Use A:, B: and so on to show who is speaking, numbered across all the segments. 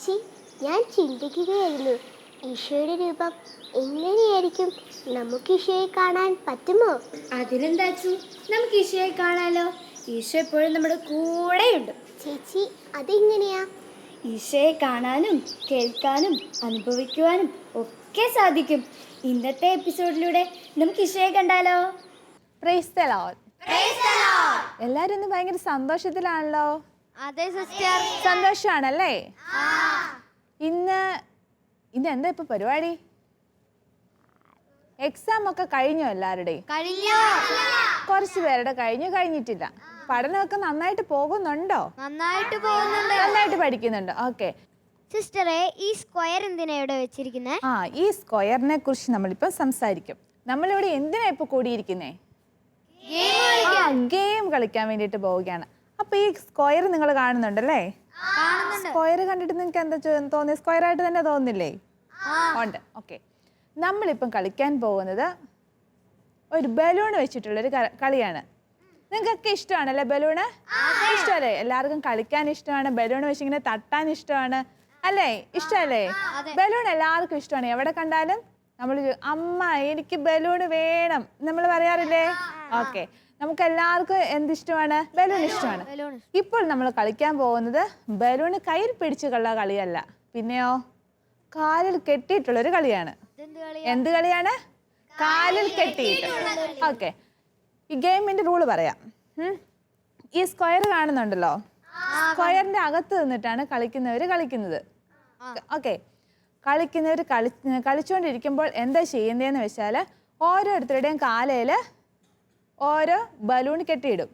A: ചേച്ചി, ഞാൻ ചിന്തിക്കുകയായിരുന്നു, ഈശോയുടെ രൂപം എങ്ങനെയായിരിക്കും? നമുക്ക് ഈശോയെ കാണാൻ പറ്റുമോ?
B: അതിനെന്താച്ചു, നമുക്ക് ഈശോയെ കാണാലോ. ഈശോ എപ്പോഴും നമ്മുടെ കൂടെയുണ്ട്.
A: ചേച്ചി, അതെങ്ങനെയാ?
B: ഈശോയെ കാണാനും കേൾക്കാനും അനുഭവിക്കുവാനും ഒക്കെ സാധിക്കും. ഇന്നത്തെ എപ്പിസോഡിലൂടെ നമുക്ക് ഈശോയെ കണ്ടാലോ?
C: Praise the Lord. എല്ലാരും ഇന്ന് ഭയങ്കര സന്തോഷത്തിലാണല്ലോ.
B: അതെ സിസ്റ്റർ,
C: സന്തോഷാണല്ലേ? ഇന്ന് എന്താ ഇപ്പൊ പരിപാടി? എക്സാം ഒക്കെ കഴിഞ്ഞോ എല്ലാവരുടെയും? കുറച്ച് പേരുടെ കഴിഞ്ഞിട്ടില്ല. പഠനമൊക്കെ നന്നായിട്ട് പോകുന്നുണ്ടോ? നന്നായിട്ട് പഠിക്കുന്നുണ്ടോ? ഓക്കെ
D: സിസ്റ്ററെ, ഈ സ്ക്വയർ എന്തിനാ ഇവിടെ വെച്ചിരിക്കുന്നത്?
C: ഈ സ്ക്വയറിനെ കുറിച്ച് നമ്മളിപ്പോൾ സംസാരിക്കും. നമ്മളിവിടെ എന്തിനാ ഇപ്പൊ കൂടിയിരിക്കുന്നേ? ഗെയിം കളിക്കാൻ വേണ്ടിയിട്ട് പോവുകയാണ്. അപ്പൊ ഈ സ്ക്വയർ നിങ്ങൾ കാണുന്നുണ്ടല്ലേ? സ്ക്വയർ കണ്ടിട്ട് നിങ്ങൾക്ക് എന്താ തോന്നി? സ്ക്വയർ ആയിട്ട് തന്നെ തോന്നില്ലേ? ഉണ്ട്. ഓക്കെ, നമ്മളിപ്പം കളിക്കാൻ പോകുന്നത് ഒരു ബലൂൺ വെച്ചിട്ടുള്ളൊരു കളിയാണ്. നിങ്ങൾക്കൊക്കെ ഇഷ്ടമാണല്ലേ ബലൂണ്? ഇഷ്ടമല്ലേ? എല്ലാവർക്കും കളിക്കാൻ ഇഷ്ടമാണ്, ബലൂൺ വെച്ചിങ്ങനെ തട്ടാൻ ഇഷ്ടമാണ് അല്ലേ? ഇഷ്ടമല്ലേ? ബലൂൺ എല്ലാവർക്കും ഇഷ്ടമാണ്. എവിടെ കണ്ടാലും നമ്മൾ അമ്മ എനിക്ക് ബലൂൺ വേണം നമ്മൾ പറയാറില്ലേ? ഓക്കെ, നമുക്ക് എല്ലാവർക്കും എന്തിഷ്ടമാണ്? ബലൂൺ ഇഷ്ടമാണ്. ഇപ്പോൾ നമ്മൾ കളിക്കാൻ പോകുന്നത് ബലൂൺ കയ്യിൽ പിടിച്ചുള്ള കളിയല്ല, പിന്നെയോ കാലിൽ കെട്ടിയിട്ടുള്ളൊരു കളിയാണ്. എന്ത് കളിയാണ്? കാലിൽ കെട്ടിയിട്ട്. ഓക്കെ, ഈ ഗെയിമിന്റെ റൂള് പറയാം. ഈ സ്ക്വയർ കാണുന്നുണ്ടല്ലോ, സ്ക്വയറിന്റെ അകത്ത് നിന്നിട്ടാണ് കളിക്കുന്നവർ കളിക്കുന്നത്. ഓക്കെ, കളിക്കുന്നവർ കളിച്ചുകൊണ്ടിരിക്കുമ്പോൾ എന്താ ചെയ്യുന്നതെന്ന് വെച്ചാൽ ഓരോരുത്തരുടെയും കാലയിൽ ഓരോ ബലൂൺ കെട്ടിയിടും.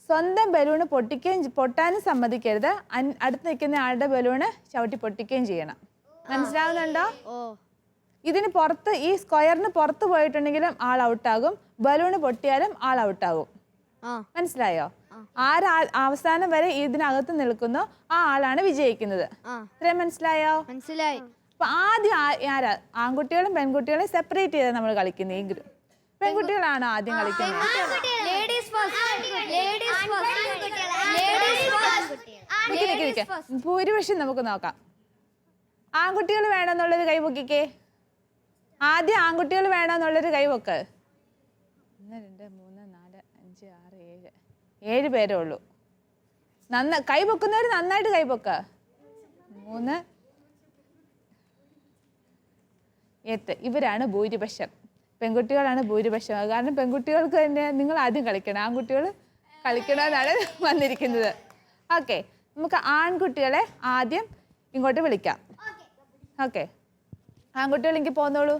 C: സ്വന്തം ബലൂണ് പൊട്ടാനും സമ്മതിക്കരുത്. അടുത്ത് നിൽക്കുന്ന ആളുടെ ബലൂണ് ചവിട്ടി പൊട്ടിക്കുകയും ചെയ്യണം. മനസ്സിലാവുന്നുണ്ടോ? ഇതിന് പുറത്ത്, ഈ സ്ക്വയറിന് പുറത്ത് പോയിട്ടുണ്ടെങ്കിലും ആൾ ഔട്ടാകും, ബലൂണ് പൊട്ടിയാലും ആൾ ഔട്ടാകും. മനസ്സിലായോ? അവസാനം വരെ ഇതിനകത്ത് നിൽക്കുന്നോ ആ ആളാണ് വിജയിക്കുന്നത്. ഇത്രയും മനസ്സിലായോ?
D: മനസ്സിലായി.
C: അപ്പൊ ആദ്യം ആരാ? ആൺകുട്ടികളും പെൺകുട്ടികളും സെപ്പറേറ്റ് ചെയ്താൽ നമ്മൾ കളിക്കുന്നത്. ഈ ഗ്രൂപ്പ് പെൺകുട്ടികളാണ് ആദ്യം കളിക്കുന്നത്. ഭൂരിപക്ഷം നമുക്ക് നോക്കാം. ആൺകുട്ടികൾ വേണമെന്നുള്ളൊരു കൈ പൊക്കിക്കേ. ആദ്യം ആൺകുട്ടികൾ വേണമെന്നുള്ളൊരു കൈ പൊക്ക്. 1 2 3 4 5 6 7 പേരേ ഉള്ളൂ. കൈ പൊക്കുന്നവർ നന്നായിട്ട് കൈ പൊക്ക. 3 8 ഇവരാണ് ഭൂരിപക്ഷം. പെൺകുട്ടികളാണ് ഭൂരിപക്ഷം. കാരണം പെൺകുട്ടികൾക്ക് തന്നെ നിങ്ങൾ ആദ്യം കളിക്കണം, ആൺകുട്ടികൾ കളിക്കണമെന്നാണ് വന്നിരിക്കുന്നത്. ഓക്കെ, നമുക്ക് ആൺകുട്ടികളെ ആദ്യം ഇങ്ങോട്ട് വിളിക്കാം. ഓക്കെ, ആൺകുട്ടികൾ എനിക്ക് പോന്നോളൂ.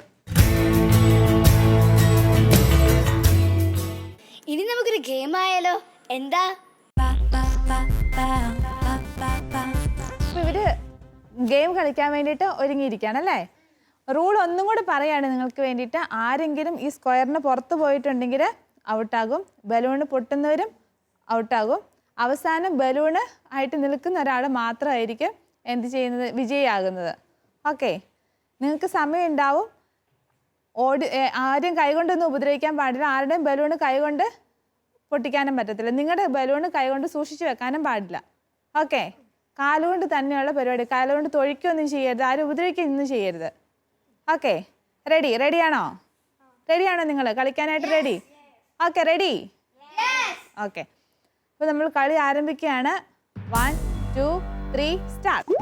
B: ഇനി നമുക്കൊരു ഗെയിം ആയാലോ? എന്താ?
C: ഇവര് ഗെയിം കളിക്കാൻ വേണ്ടിയിട്ട് ഒരുങ്ങിയിരിക്കുകയാണല്ലേ? റൂൾ ഒന്നും കൂടെ പറയാണ് നിങ്ങൾക്ക് വേണ്ടിയിട്ട്. ആരെങ്കിലും ഈ സ്ക്വയറിന് പുറത്ത് പോയിട്ടുണ്ടെങ്കിൽ ഔട്ടാകും, ബലൂണ് പൊട്ടുന്നവരും ഔട്ടാകും. അവസാനം ബലൂണ് ആയിട്ട് നിൽക്കുന്ന ഒരാൾ മാത്രമായിരിക്കും എന്ത് ചെയ്യുന്നത്? വിജയിയാകുന്നത്. ഓക്കെ, നിങ്ങൾക്ക് സമയം ഉണ്ടാവും. ആരും കൈകൊണ്ടൊന്നും ഉപദ്രവിക്കാൻ പാടില്ല. ആരുടെയും ബലൂണ് കൈകൊണ്ട് പൊട്ടിക്കാനും പറ്റത്തില്ല. നിങ്ങളുടെ ബലൂണ് കൈകൊണ്ട് സൂക്ഷിച്ച് വെക്കാനും പാടില്ല. ഓക്കെ, കാലുകൊണ്ട് തന്നെയുള്ള പരിപാടി. കാലുകൊണ്ട് തൊഴിക്കൊന്നും ചെയ്യരുത്, ആരും ഉപദ്രവിക്കൊന്നും ചെയ്യരുത്. ഓക്കെ, റെഡിയാണോ നിങ്ങൾ കളിക്കാനായിട്ട്? റെഡി? Okay, ready? ഓക്കെ, അപ്പോൾ നമ്മൾ കളി ആരംഭിക്കുകയാണ്. 1 2 3 സ്റ്റാർട്ട്.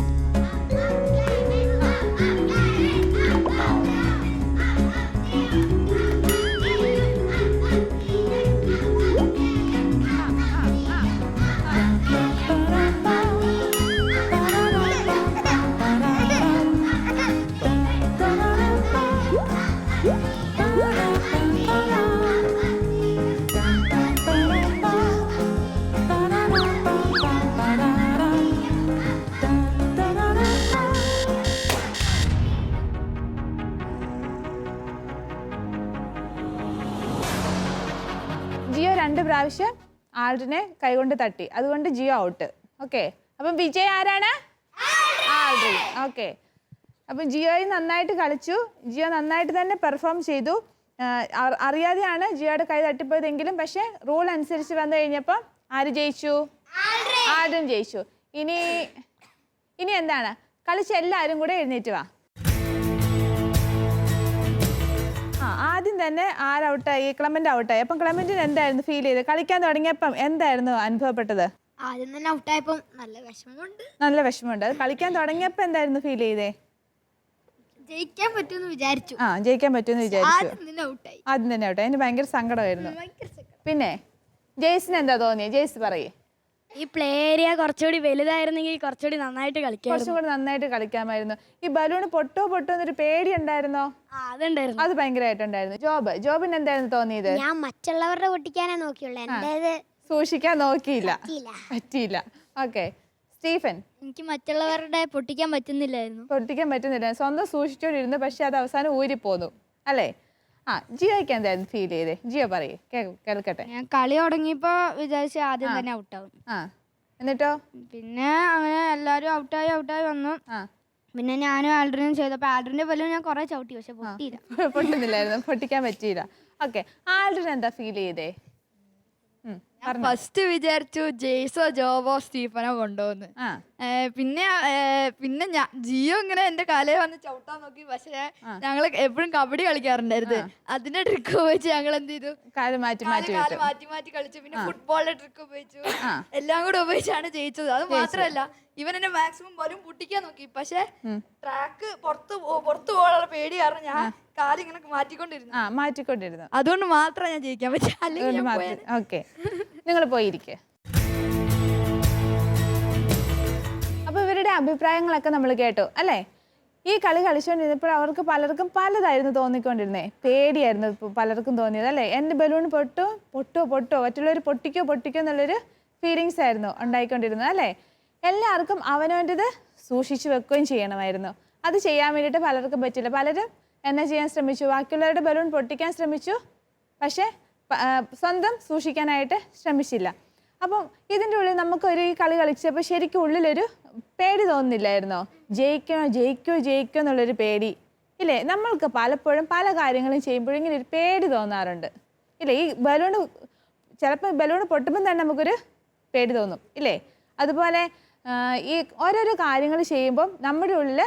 C: ജിയോ 2 പ്രാവശ്യം ആൾഡിനെ കൈകൊണ്ട് തട്ടി, അതുകൊണ്ട് ജിയോ ഔട്ട്. ഓക്കെ, അപ്പം വിജയ് ആരാണ്? ആൾഡ്രി. ഓക്കെ, അപ്പം ജിയോയും നന്നായിട്ട് കളിച്ചു. ജിയോ നന്നായിട്ട് തന്നെ പെർഫോം ചെയ്തു. അറിയാതെയാണ് ജിയോയുടെ കൈ തട്ടിപ്പോയതെങ്കിലും പക്ഷേ റൂൾ അനുസരിച്ച് വന്നു കഴിഞ്ഞപ്പോൾ ആര് ജയിച്ചു? ആൾഡ്രിൻ ജയിച്ചു. ഇനി ഇനി എന്താണ്, കളിച്ച് എല്ലാവരും കൂടെ എഴുന്നേറ്റ് വാ. ആദ്യം തന്നെ ഔട്ടായി? ക്ലെമന്റ് ഔട്ടായി. അപ്പം ക്ലെമന്റിന് എന്തായിരുന്നു ഫീൽ ചെയ്തത്? കളിക്കാൻ തുടങ്ങിയപ്പം എന്തായിരുന്നു അനുഭവപ്പെട്ടത്?
D: ആദ്യം തന്നെ ഔട്ടായപ്പം നല്ല വിഷമമുണ്ട്.
C: നല്ല വിഷമമുണ്ട്. അത് കളിക്കാൻ തുടങ്ങിയപ്പോൾ എന്തായിരുന്നു ഫീൽ ചെയ്തേ?
D: ജയിക്കാൻ പറ്റുമെന്ന് വിചാരിച്ചു.
C: ജയിക്കാൻ പറ്റുമെന്ന് വിചാരിച്ചു.
D: ആദ്യം തന്നെ ഔട്ടായി.
C: അതിന് ഭയങ്കര സങ്കടമായിരുന്നു. പിന്നെ ജെയ്സിന് എന്താ തോന്നിയത്? ജെയ്സ് പറയേ.
E: ഈ പ്ലേ ഏരിയ കുറച്ചുകൂടി വലുതായിരുന്നെങ്കിൽ കുറച്ചുകൂടി നന്നായിട്ട് കളിക്കാം.
C: കുറച്ചും കൂടി നന്നായിട്ട് കളിക്കാമായിരുന്നു. ഈ ബലൂൺ പൊട്ടോ എന്നൊരു പേടി ഉണ്ടായിരുന്നോ?
E: അതുണ്ടായിരുന്നു.
C: അത് ഭയങ്കരമായിട്ടുണ്ടായിരുന്നു. ജോബിന് എന്തായിരുന്നു തോന്നിയത്?
A: ഞാൻ മറ്റുള്ളവരുടെ പൊട്ടിക്കാനേ നോക്കിയുള്ളൂ, എന്റേത്
C: സൂക്ഷിക്കാൻ നോക്കിയില്ല, പറ്റിയില്ല. Okay, Stephen.
E: എനിക്ക് മറ്റുള്ളവരുടെ പൊട്ടിക്കാൻ പറ്റുന്നില്ല.
C: സ്വന്തം സൂക്ഷിച്ചോണ്ടിരുന്നു, പക്ഷെ അത് അവസാനം ഊരിപ്പോന്നു അല്ലേ? ജിയോയ്ക്ക് എന്തായിരുന്നു ഫീൽ ചെയ്തേ? ജിയോ പറയേ, കേൾക്കട്ടെ.
B: ഞാൻ കളി തുടങ്ങിയപ്പോ വിചാരിച്ചു ആദ്യം തന്നെ ഔട്ടാവും.
C: എന്നിട്ടോ?
B: പിന്നെ അങ്ങനെ എല്ലാരും ഔട്ടായി വന്നു. പിന്നെ ഞാനും ആൽഡ്രിനും ചെയ്തപ്പോ ആൽഡ്രിന്റെ പോലും ഞാൻ കുറെ ചവിട്ടി, പക്ഷെ
C: പൊട്ടുന്നില്ലായിരുന്നു, പൊട്ടിക്കാൻ പറ്റിയില്ല. ഓക്കെ, ആൽഡ്രിന് എന്താ ഫീൽ ചെയ്തേ?
F: ഫസ്റ്റ് വിചാരിച്ചു ജെയ്സോ ജോബോ സ്റ്റീഫനോ കൊണ്ടുപോകുന്നു. പിന്നെ ജിയോ ഇങ്ങനെ എന്റെ കാലയിൽ വന്ന് ചവിട്ടാൻ നോക്കി. പക്ഷെ ഞങ്ങള് എപ്പോഴും കബഡി കളിക്കാറുണ്ടായിരുന്നു. അതിന്റെ ട്രിക്ക് ഉപയോഗിച്ച് ഞങ്ങൾ എന്ത് ചെയ്തു,
C: കാല്
F: മാറ്റി കളിച്ചു. പിന്നെ ഫുട്ബോളിന്റെ ട്രിക്ക് ഉപയോഗിച്ചു. എല്ലാം കൂടെ ഉപയോഗിച്ചാണ് ജയിച്ചത്. അത് മാത്രമല്ല, ഇവൻ എന്നെ മാക്സിമം ബലൂൺ പൊട്ടിക്കാൻ നോക്കി. പക്ഷെ ട്രാക്ക് പുറത്തു പോകാനുള്ള പേടി കാരണം ഞാൻ കാലിങ്ങനെ മാറ്റിക്കൊണ്ടിരുന്നു. അതുകൊണ്ട് മാത്രം ഞാൻ ജയിക്കാൻ പറ്റില്ല.
C: ഓക്കെ, നിങ്ങൾ പോയിരിക്കെ. അപ്പൊ ഇവരുടെ അഭിപ്രായങ്ങളൊക്കെ നമ്മൾ കേട്ടു അല്ലേ? ഈ കളി കളിച്ചുകൊണ്ടിരുന്നപ്പോൾ അവർക്ക് പലർക്കും പലതായിരുന്നു തോന്നിക്കൊണ്ടിരുന്നേ. പേടിയായിരുന്നു പലർക്കും തോന്നിയത് അല്ലേ? എൻ്റെ ബലൂൺ പൊട്ടോ മറ്റുള്ളവർ പൊട്ടിക്കോ എന്നുള്ളൊരു ഫീലിങ്സ് ആയിരുന്നു ഉണ്ടായിക്കൊണ്ടിരുന്നത് അല്ലേ? എല്ലാവർക്കും അവനവൻ്റെത് സൂക്ഷിച്ചു വെക്കുകയും ചെയ്യണമായിരുന്നു. അത് ചെയ്യാൻ വേണ്ടിയിട്ട് പലർക്കും പറ്റില്ല. പലരും എന്നെ ചെയ്യാൻ ശ്രമിച്ചു, ബാക്കിയുള്ളവരുടെ ബലൂൺ പൊട്ടിക്കാൻ ശ്രമിച്ചു, പക്ഷേ സ്വന്തം സൂക്ഷിക്കാനായിട്ട് ശ്രമിച്ചില്ല. അപ്പം ഇതിൻ്റെ ഉള്ളിൽ നമുക്കൊരു ഈ കളി കളിച്ചപ്പോൾ ശരിക്കും ഉള്ളിലൊരു പേടി തോന്നുന്നില്ലായിരുന്നോ? ജയിക്കോ എന്നുള്ളൊരു പേടി ഇല്ലേ? നമ്മൾക്ക് പലപ്പോഴും പല കാര്യങ്ങളും ചെയ്യുമ്പോഴും ഇങ്ങനെ ഒരു പേടി തോന്നാറുണ്ട് ഇല്ലേ? ഈ ചിലപ്പോൾ ബലൂൺ പൊട്ടുമ്പം തന്നെ നമുക്കൊരു പേടി തോന്നും ഇല്ലേ? അതുപോലെ ഈ ഓരോരോ കാര്യങ്ങൾ ചെയ്യുമ്പം നമ്മുടെ ഉള്ളിൽ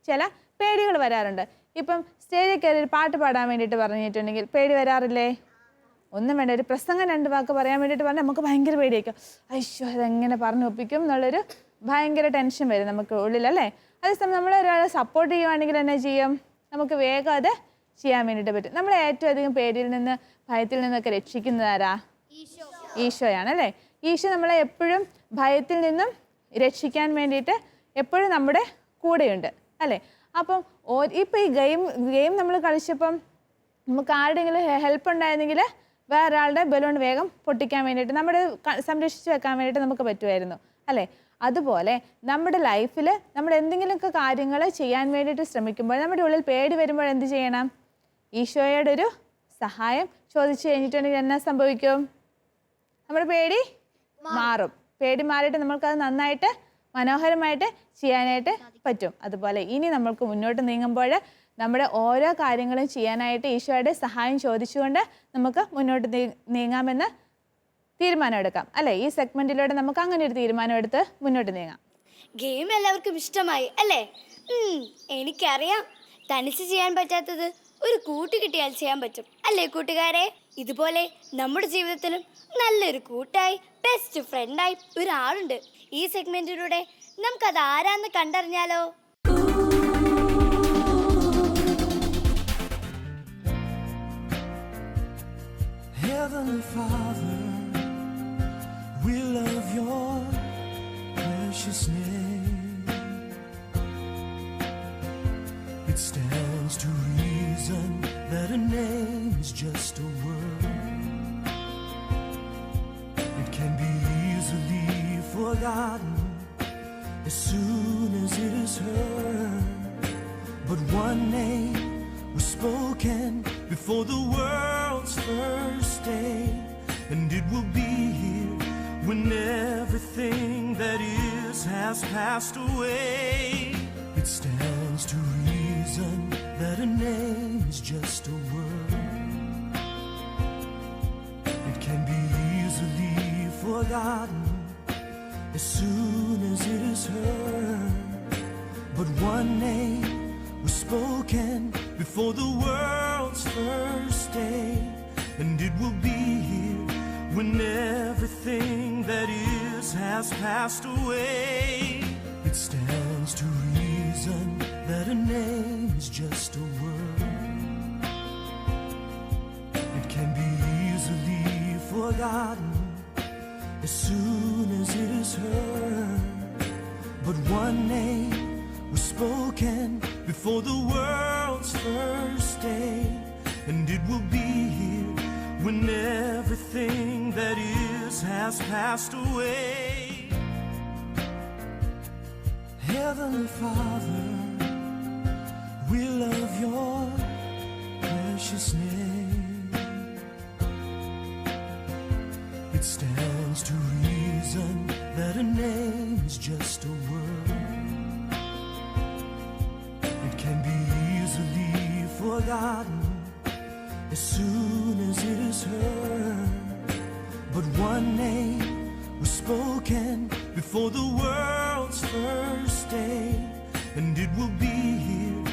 C: ചില പേടികൾ വരാറുണ്ട്. ഇപ്പം സ്റ്റേജിൽ കയറി ഒരു പാട്ട് പാടാൻ വേണ്ടിയിട്ട് പറഞ്ഞിട്ടുണ്ടെങ്കിൽ പേടി വരാറില്ലേ? ഒന്നും വേണ്ട, ഒരു പ്രസംഗം 2 വാക്ക് പറയാൻ വേണ്ടിയിട്ട് പറഞ്ഞാൽ നമുക്ക് ഭയങ്കര പേടിയായിരിക്കും. അയ്യോ, അതെങ്ങനെ പറഞ്ഞു ഒപ്പിക്കും എന്നുള്ളൊരു ഭയങ്കര ടെൻഷൻ വരും നമുക്ക് ഉള്ളിൽ അല്ലേ? അതേസമയം നമ്മൾ ഒരാളെ സപ്പോർട്ട് ചെയ്യുവാണെങ്കിൽ എന്നാ ചെയ്യും? നമുക്ക് വേഗം അത് ചെയ്യാൻ വേണ്ടിയിട്ട് പറ്റും. നമ്മളെ ഏറ്റവും അധികം പേടിയിൽ നിന്ന്, ഭയത്തിൽ നിന്നൊക്കെ രക്ഷിക്കുന്നത് ആരാ? ഈശോയാണല്ലേ? ഈശോ നമ്മളെ എപ്പോഴും ഭയത്തിൽ നിന്നും രക്ഷിക്കാൻ വേണ്ടിയിട്ട് എപ്പോഴും നമ്മുടെ കൂടെയുണ്ട് അല്ലേ? അപ്പം ഇപ്പം ഈ ഗെയിം നമ്മൾ കളിച്ചപ്പം നമുക്ക് ആരുടെയെങ്കിലും ഹെൽപ്പ് ഉണ്ടായിരുന്നെങ്കിൽ വേറൊരാളുടെ ബലൂൺ വേഗം പൊട്ടിക്കാൻ വേണ്ടിയിട്ട് നമ്മുടെ സംരക്ഷിച്ച് വെക്കാൻ വേണ്ടിയിട്ട് നമുക്ക് പറ്റുമായിരുന്നു അല്ലേ? അതുപോലെ നമ്മുടെ ലൈഫിൽ നമ്മൾ എന്തെങ്കിലുമൊക്കെ കാര്യങ്ങൾ ചെയ്യാൻ വേണ്ടിയിട്ട് ശ്രമിക്കുമ്പോൾ നമ്മുടെ ഉള്ളിൽ പേടി വരുമ്പോൾ എന്ത് ചെയ്യണം? ഈശോയുടെ ഒരു സഹായം ചോദിച്ചു കഴിഞ്ഞിട്ടുണ്ടെങ്കിൽ എന്നാ സംഭവിക്കും? നമ്മുടെ പേടി മാറും. പേടി മാറിയിട്ട് നമ്മൾക്കത് നന്നായിട്ട് മനോഹരമായിട്ട് ചെയ്യാനായിട്ട് പറ്റും. അതുപോലെ ഇനി നമ്മൾക്ക് മുന്നോട്ട് നീങ്ങുമ്പോൾ നമ്മുടെ ഓരോ കാര്യങ്ങളും ചെയ്യാനായിട്ട് ഈശോയുടെ സഹായം ചോദിച്ചുകൊണ്ട് നമുക്ക് മുന്നോട്ട് നീങ്ങാമെന്ന് തീരുമാനമെടുക്കാം അല്ലേ? ഈ സെഗ്മെന്റിലൂടെ നമുക്ക് അങ്ങനെ ഒരു തീരുമാനമെടുത്ത് മുന്നോട്ട് നീങ്ങാം.
E: ഗെയിം എല്ലാവർക്കും ഇഷ്ടമായി അല്ലേ? എനിക്കറിയാം, തനിച്ച് ചെയ്യാൻ പറ്റാത്തത് ഒരു കൂട്ട് കിട്ടിയാൽ ചെയ്യാൻ പറ്റും അല്ലേ കൂട്ടുകാരെ? ഇതുപോലെ നമ്മുടെ ജീവിതത്തിലും നല്ലൊരു കൂട്ടായി, ബെസ്റ്റ് ഫ്രണ്ടായി ഒരാളുണ്ട്. ഈ സെഗ്മെന്റിലൂടെ നമുക്കത് ആരാന്ന് കണ്ടറിഞ്ഞാലോ?
G: Heavenly Father, we love your precious name. It stands to reason that a name is just a word. It can be easily forgotten as soon as it is heard. But one name was spoken before the world's first day, and it will be here when everything that is has passed away. It stands to reason that a name is just a word. It can be easily forgotten as soon as it is heard. But one name was spoken before the world's first day, and it will be here when everything that is has passed away. It stands to reason that a name is just a word. It can be easily forgotten as soon as it is heard. But one name was spoken before the world's first day, and it will be here when everything that is has passed away. Heavenly Father, we love your precious name. It stands to reason that a name is just a word. It can be easily forgotten as soon as it is heard. But one name was spoken before the world's first day, and it will be here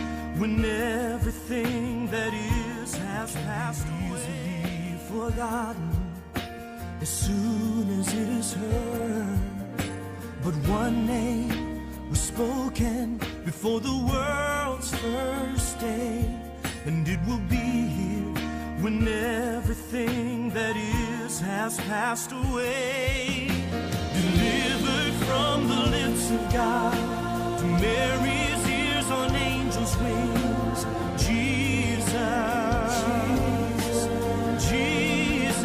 G: when everything that is has passed away. Forgotten as soon as it is heard. But one name was spoken before the world's first day, and it will be here when everything that is has passed away. Delivered from the lips of God to Mary's ears on angels' wings. Jesus, Jesus,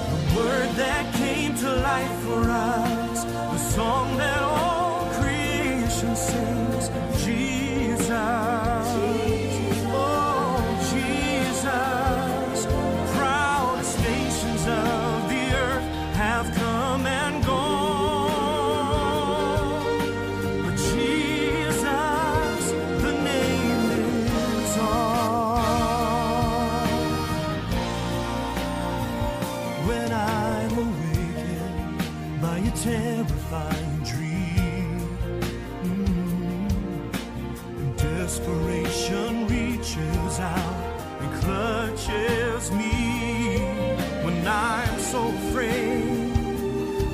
G: the word that came to life for us, the song that all creation sings. Jesus, oh Jesus, proudest nations of the earth have come and gone, but Jesus, the name lives on. When I'm awakened by a terrifying dream, desperation reaches out and clutches me. When I'm so afraid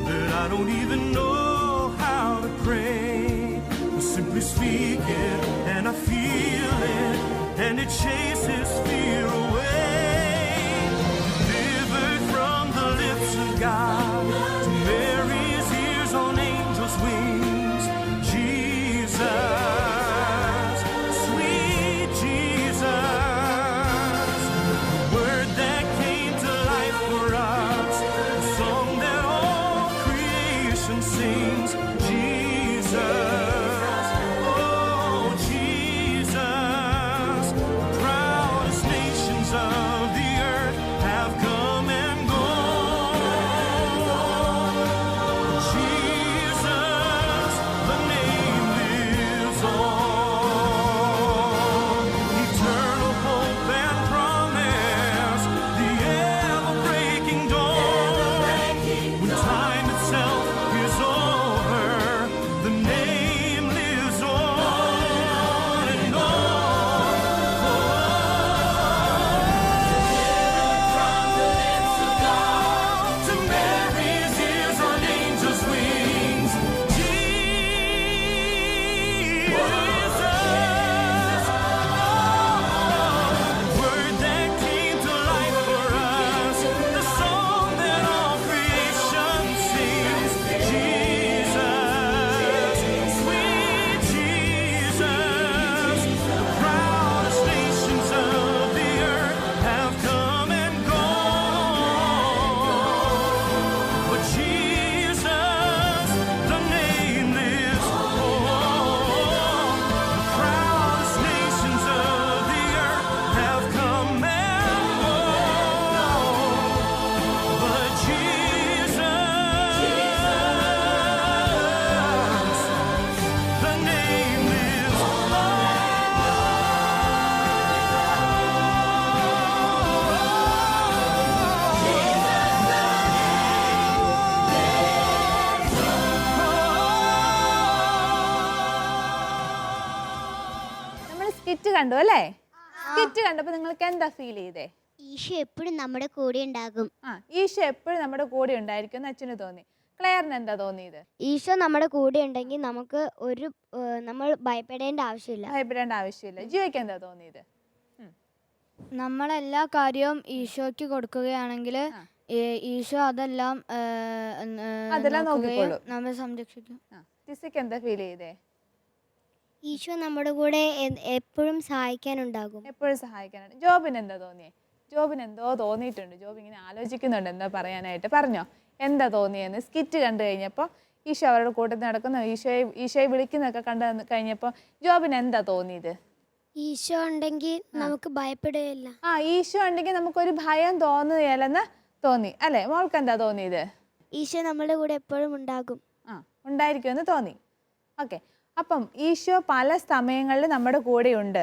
G: that I don't even know how to pray, I simply speak it and I feel it, and it chases fear away. Delivered from the lips of God to Mary's ears on angels' wings. Jesus, sweet Jesus, the word that came to life for us, the song that all creation sings. Jesus, oh Jesus, the proudest
C: skit കണ്ടു അല്ലേ? Skit കണ്ടപ്പോൾ നിങ്ങൾക്ക് എന്താ feel ചെയ്തേ?
A: ഈശോ എപ്പോഴും നമ്മുടെ കൂടെ ഉണ്ടാകും.
C: ഈശോ എപ്പോഴും നമ്മുടെ കൂടെ ഉണ്ടായിരിക്കും എന്ന് അച്ഛന് തോന്നി. ക്ലെയറിന് എന്താ തോന്നിയത്?
D: ഈശോ നമ്മുടെ കൂടെ ഉണ്ടെങ്കിൽ നമുക്ക് നമ്മൾ ഭയപ്പെടേണ്ട ആവശ്യമില്ല.
C: ജിയോയ്ക്ക് എന്താ തോന്നിയത്?
B: നമ്മളെല്ലാ കാര്യവും ഈശോയ്ക്ക് കൊടുക്കുകയാണെങ്കിൽ ഈശോ അതെല്ലാം
C: നോക്കിക്കോളും,
B: നമ്മെ സംരക്ഷിക്കും.
C: ടിസിക്ക് എന്താ ഫീൽ ചെയ്തേ?
A: ഈശോ നമ്മുടെ കൂടെ എപ്പോഴും സഹായിക്കാനുണ്ടാകും.
C: എപ്പോഴും സഹായിക്കാനാണ്. ജോബിന് എന്താ തോന്നിയേ? ജോബിന് എന്തോ തോന്നിയിട്ടുണ്ട്. ജോബ് ഇങ്ങനെ ആലോചിക്കുന്നുണ്ട് എന്താ പറയാനായിട്ട്. പറഞ്ഞോ എന്താ തോന്നിയെന്ന്. സ്കിറ്റ് കണ്ടു കഴിഞ്ഞപ്പോൾ ഈശോ അവരുടെ കൂട്ടത്തിൽ നടക്കുന്ന ഈശോയെ വിളിക്കുന്നൊക്കെ കണ്ടു കഴിഞ്ഞപ്പോൾ ജോബിന് എന്താ തോന്നിയത്?
A: ഈശോ ഉണ്ടെങ്കിൽ നമുക്ക് ഭയപ്പെടുകയില്ല.
C: ഈശോ ഉണ്ടെങ്കിൽ നമുക്കൊരു ഭയം തോന്നുകയില്ലെന്ന് തോന്നി അല്ലേ? മോൾക്ക് എന്താ തോന്നിയത്?
A: ഈശോ നമ്മുടെ കൂടെ എപ്പോഴും ഉണ്ടാകും.
C: ഉണ്ടായിരിക്കുമെന്ന് തോന്നി. ഓക്കെ, അപ്പം ഈശോ പല സമയങ്ങളിൽ നമ്മുടെ കൂടെയുണ്ട്.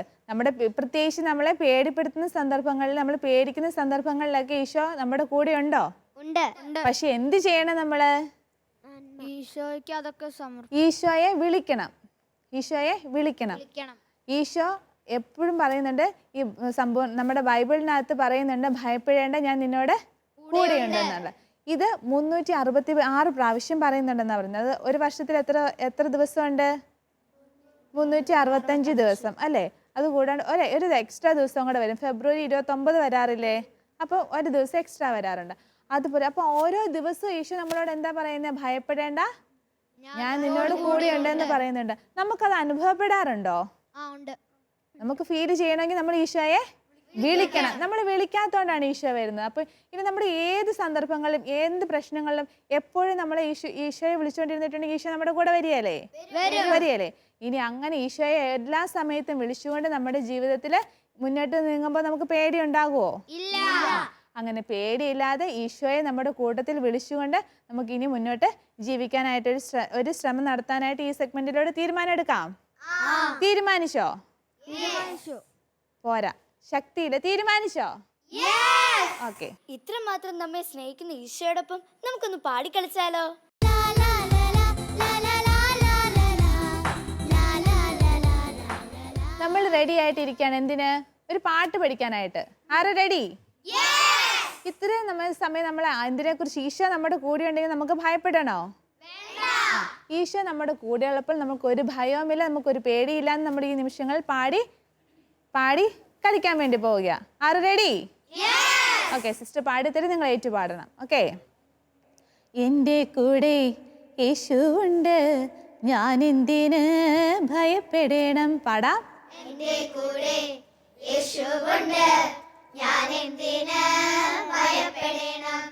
C: പ്രത്യേകിച്ച് നമ്മളെ പേടിപ്പെടുത്തുന്ന സന്ദർഭങ്ങളിൽ, നമ്മൾ പേടിക്കുന്ന സന്ദർഭങ്ങളിലൊക്കെ ഈശോ നമ്മുടെ കൂടെ ഉണ്ടോ?
D: ഉണ്ട്.
C: പക്ഷെ എന്ത് ചെയ്യണം നമ്മള്?
B: ഈശോയ്ക്ക് അതൊക്കെ
C: ഈശോയെ വിളിക്കണം. ഈശോ എപ്പോഴും പറയുന്നുണ്ട്, ഈ സംഭവം നമ്മുടെ ബൈബിളിനകത്ത് പറയുന്നുണ്ട്, ഭയപ്പെടേണ്ട, ഞാൻ നിന്നോട് കൂടെയുണ്ടെന്നുള്ള. ഇത് 366 പ്രാവശ്യം പറയുന്നുണ്ടെന്നാണ് പറയുന്നത്. അത് ഒരു വർഷത്തിൽ എത്ര ദിവസമുണ്ട്? 365 ദിവസം അല്ലേ? അതുകൂടാണ്ട് ഒരു എക്സ്ട്രാ ദിവസം കൂടെ വരും. ഫെബ്രുവരി 29 വരാറില്ലേ? അപ്പോൾ ഒരു ദിവസം എക്സ്ട്രാ വരാറുണ്ട്. അതുപോലെ അപ്പോൾ ഓരോ ദിവസവും ഈശോ നമ്മളോട് എന്താ പറയുന്നത്? ഭയപ്പെടേണ്ട, ഞാൻ നിന്നോട് കൂടെയുണ്ടെന്ന് പറയുന്നുണ്ട്. നമുക്കത് അനുഭവപ്പെടാറുണ്ടോ? നമുക്ക് ഫീൽ ചെയ്യണമെങ്കിൽ നമ്മൾ ഈശോയെ വിളിക്കണം. നമ്മൾ വിളിക്കാത്തതുകൊണ്ടാണ് ഈശോ വരുന്നത്. അപ്പോൾ ഇനി നമ്മുടെ ഏത് സന്ദർഭങ്ങളിലും ഏത് പ്രശ്നങ്ങളിലും എപ്പോഴും നമ്മളെ ഈശോയെ വിളിച്ചുകൊണ്ടിരുന്നിട്ടുണ്ടെങ്കിൽ ഈശോ നമ്മുടെ കൂടെ വരികയല്ലേ? ഇനി അങ്ങനെ ഈശോയെ എല്ലാ സമയത്തും വിളിച്ചുകൊണ്ട് നമ്മുടെ ജീവിതത്തിൽ മുന്നോട്ട് നീങ്ങുമ്പോൾ നമുക്ക് പേടി ഉണ്ടാകുമോ?
D: ഇല്ല.
C: അങ്ങനെ പേടിയില്ലാതെ ഈശോയെ നമ്മുടെ കൂട്ടത്തിൽ വിളിച്ചുകൊണ്ട് നമുക്ക് ഇനി മുന്നോട്ട് ജീവിക്കാനായിട്ട് ഒരു ശ്രമം നടത്താനായിട്ട് ഈ സെഗ്മെന്റിലൂടെ തീരുമാനം എടുക്കാം. തീരുമാനിച്ചോ? പോരാ, ശക്തിയില്ല. തീരുമാനിച്ചോ? ഓക്കെ.
E: ഇത്രമാത്രം നമ്മെ സ്നേഹിക്കുന്ന ഈശോയോടൊപ്പം നമുക്കൊന്ന് പാടിക്കളിച്ചാലോ?
C: നമ്മൾ റെഡി ആയിട്ടിരിക്കുകയാണ്. എന്തിന്? ഒരു പാട്ട് പഠിക്കാനായിട്ട്. ആരാ റെഡി? ഇത്രയും സമയം നമ്മൾ എന്തിനെ കുറിച്ച്? ഈശോ നമ്മുടെ കൂടെ ഉണ്ടെങ്കിൽ നമുക്ക് ഭയപ്പെടണോ? ഈശോ നമ്മുടെ കൂടെ ഉള്ളപ്പോൾ നമുക്കൊരു ഭയവുമില്ല, നമുക്കൊരു പേടിയില്ല എന്ന് നമ്മൾ ഈ നിമിഷങ്ങൾ പാടി കളിക്കാൻ വേണ്ടി പോവുക. ആര് റെഡി? ഓക്കെ, സിസ്റ്റർ പാടിത്തരും, നിങ്ങൾ ഏറ്റു പാടണം. ഓക്കെ. എൻ്റെ കൂടെ യേശുവുണ്ട്, ഞാൻ എന്തിന് ഭയപ്പെടണം? പാടാം.
D: എൻ്റെ കൂടെ യേശുവുണ്ട്, ഞാൻ എന്തിന് ഭയപ്പെടണം?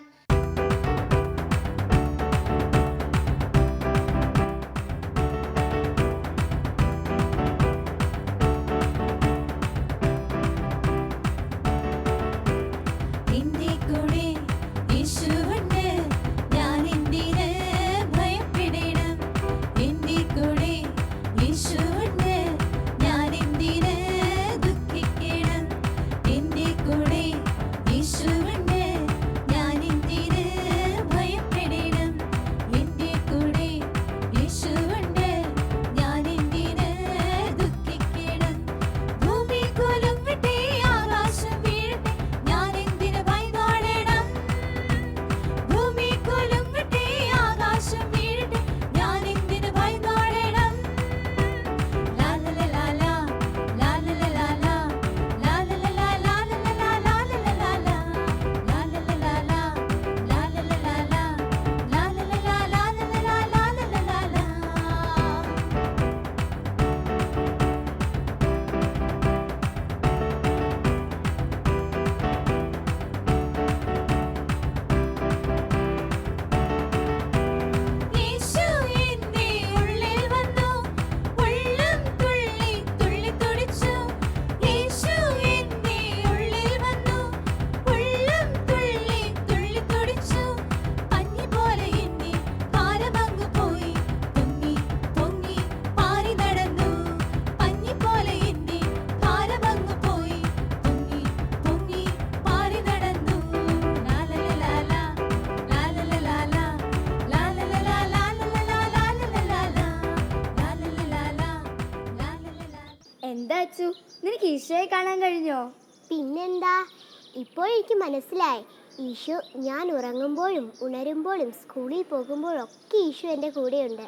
H: ഞാൻ
E: എന്താ അച്ചു, നിനക്ക് ഈശോയെ കാണാൻ കഴിഞ്ഞോ?
D: പിന്നെന്താ, ഇപ്പോൾ എനിക്ക് മനസ്സിലായി. ഈശോ ഞാൻ ഉറങ്ങുമ്പോഴും ഉണരുമ്പോഴും സ്കൂളിൽ പോകുമ്പോഴും ഒക്കെ ഈശോ എൻ്റെ കൂടെയുണ്ട്.